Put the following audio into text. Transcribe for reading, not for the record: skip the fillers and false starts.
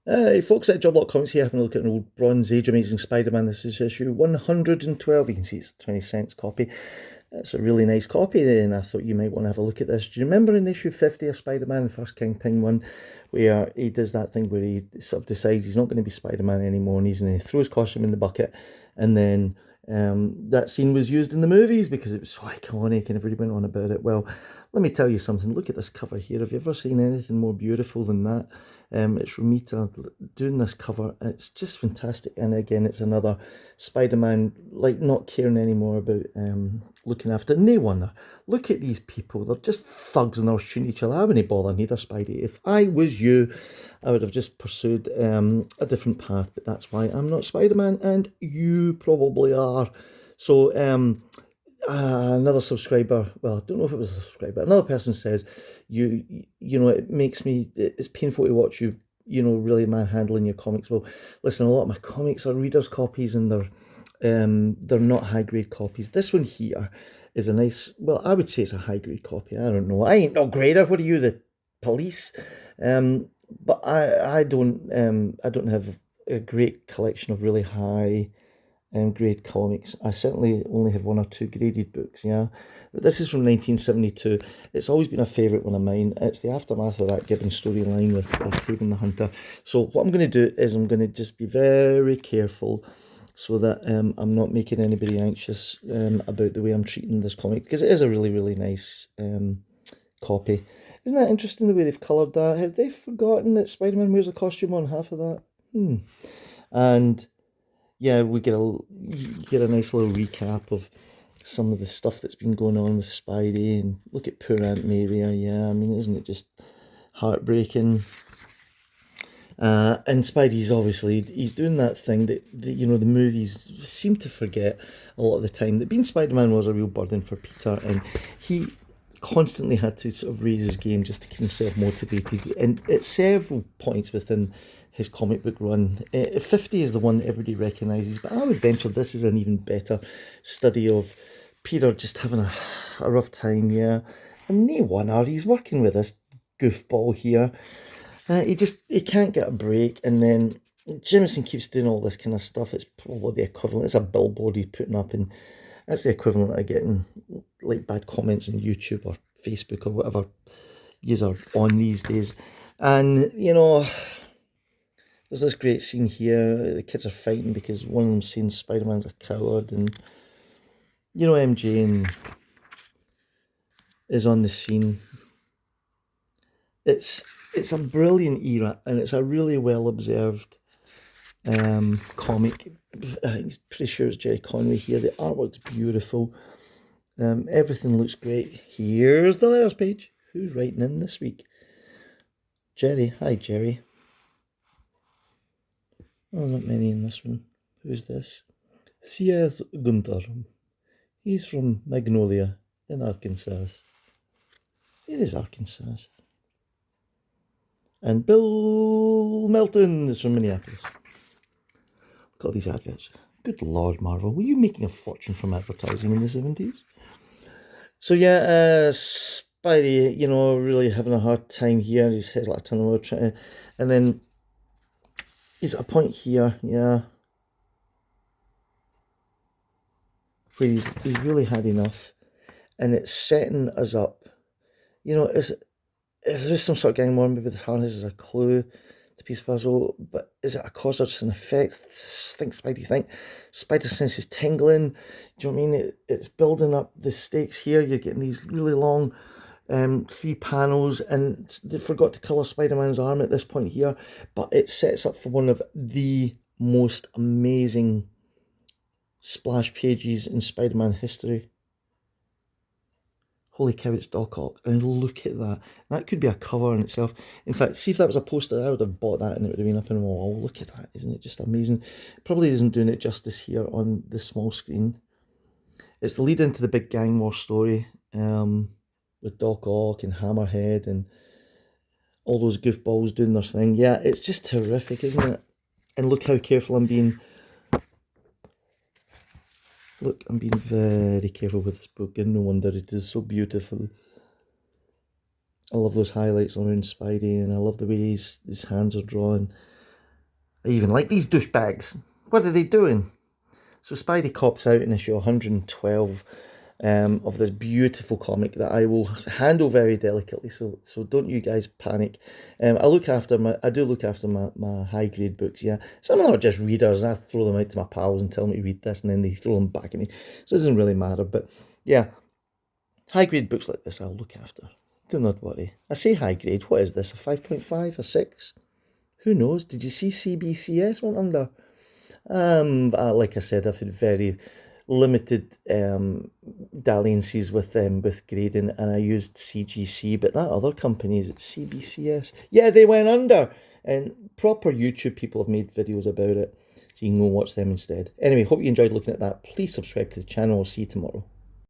Hey folks, at Job Lot Comics here having a look at an old Bronze Age Amazing Spider-Man. This is issue 112. You can see it's a 20 cents copy. It's a really nice copy and I thought you might want to have a look at this. Do you remember in issue 50 of Spider-Man, the first Kingpin one, where he does that thing where he sort of decides he's not going to be Spider-Man anymore and he's going to throw his costume in the bucket, and then that scene was used in the movies because it was so iconic and everybody went on about it. Well, let me tell you something. Look at this cover here. Have you ever seen anything more beautiful than that? It's Romita doing this cover. It's just fantastic. And again, it's another Spider-Man, like, not caring anymore about looking after. No wonder. Look at these people. They're just thugs and they're shooting each other. I wouldn't bother neither, Spidey. If I was you, I would have just pursued a different path. But that's why I'm not Spider-Man and you probably are. So, another subscriber, well, I don't know if it was a subscriber, another person says, it makes me, it's painful to watch you, really manhandling your comics. Well, listen, a lot of my comics are readers' copies and they're not high grade copies. This one here is a nice, well, I would say it's a high grade copy. I don't know. I ain't no grader. What are you, the police? But I don't have a great collection of really high grade comics. I certainly only have one or two graded books, yeah. But this is from 1972. It's always been a favourite one of mine. It's the aftermath of that Gibbon storyline with Craven the Hunter. So what I'm going to do is I'm going to just be very careful so that I'm not making anybody anxious about the way I'm treating this comic, because it is a really, really nice copy. Isn't that interesting the way they've coloured that? Have they forgotten that Spider-Man wears a costume on half of that? And yeah, you get a nice little recap of some of the stuff that's been going on with Spidey, and look at poor Aunt May there. Yeah, I mean, isn't it just heartbreaking? And Spidey's obviously he's doing that thing that the movies seem to forget a lot of the time, that being Spider-Man was a real burden for Peter, and he constantly had to sort of raise his game just to keep himself motivated. And at several points within his comic book run, 50 is the one that everybody recognises, but I would venture this is an even better study of Peter just having a rough time, yeah. And no wonder he's working with this goofball here. He can't get a break, and then Jameson keeps doing all this kind of stuff. It's probably the equivalent. It's a billboard he's putting up, and that's the equivalent of getting like bad comments on YouTube or Facebook or whatever yous are on these days. And there's this great scene here. The kids are fighting because one of them's saying Spider-Man's a coward, and MJ is on the scene. It's a brilliant era, and it's a really well observed comic. I'm pretty sure it's Jerry Conway here. The artwork's beautiful. Everything looks great. Here's the letters page. Who's writing in this week? Jerry. Hi, Jerry. Oh, not many in this one. Who's this? C.S. Gunther. He's from Magnolia in Arkansas. It is Arkansas. And Bill Melton is from Minneapolis. Look at all these adverts. Good Lord, Marvel. Were you making a fortune from advertising in the 70s? So yeah, Spidey, really having a hard time here. His head's like a ton of wood trying to, and then he's at a point here, yeah, where he's really had enough, and it's setting us up. If there's some sort of gang war, maybe this harness is a clue to piece of puzzle, but is it a cause or just an effect? Think, Spidey, think. Spider sense is tingling. Do you know what I mean? It's building up the stakes here. You're getting these really long 3 panels, and they forgot to colour Spider-Man's arm at this point here, but it sets up for one of the most amazing splash pages in Spider-Man history. Holy cow, it's Doc Ock. And look at that. That could be a cover in itself. In fact, see if that was a poster, I would have bought that and it would have been up on the wall. Look at that. Isn't it just amazing? Probably isn't doing it justice here on the small screen. It's the lead into the big gang war story with Doc Ock and Hammerhead and all those goofballs doing their thing. Yeah, it's just terrific, isn't it? And look how careful I'm being. Look, I'm being very careful with this book, and no wonder it is so beautiful. I love those highlights around Spidey, and I love the way his hands are drawn. I even like these douchebags. What are they doing? So Spidey cops out in issue 112 of this beautiful comic that I will handle very delicately. So don't you guys panic. I do look after my high grade books. Yeah, some of them are just readers. I throw them out to my pals and tell them to read this, and then they throw them back at me. So it doesn't really matter. But yeah, high grade books like this I'll look after. Do not worry. I say high grade. What is this? A 5.5? A 6? Who knows? Did you see CBCS went under? Like I said, I've had very limited dalliances with grading, and I used CGC, but that other company is CBCS. Yeah, they went under, and proper YouTube people have made videos about it, so you can go watch them instead. Anyway, hope you enjoyed looking at that. Please subscribe to the channel. I'll see you tomorrow.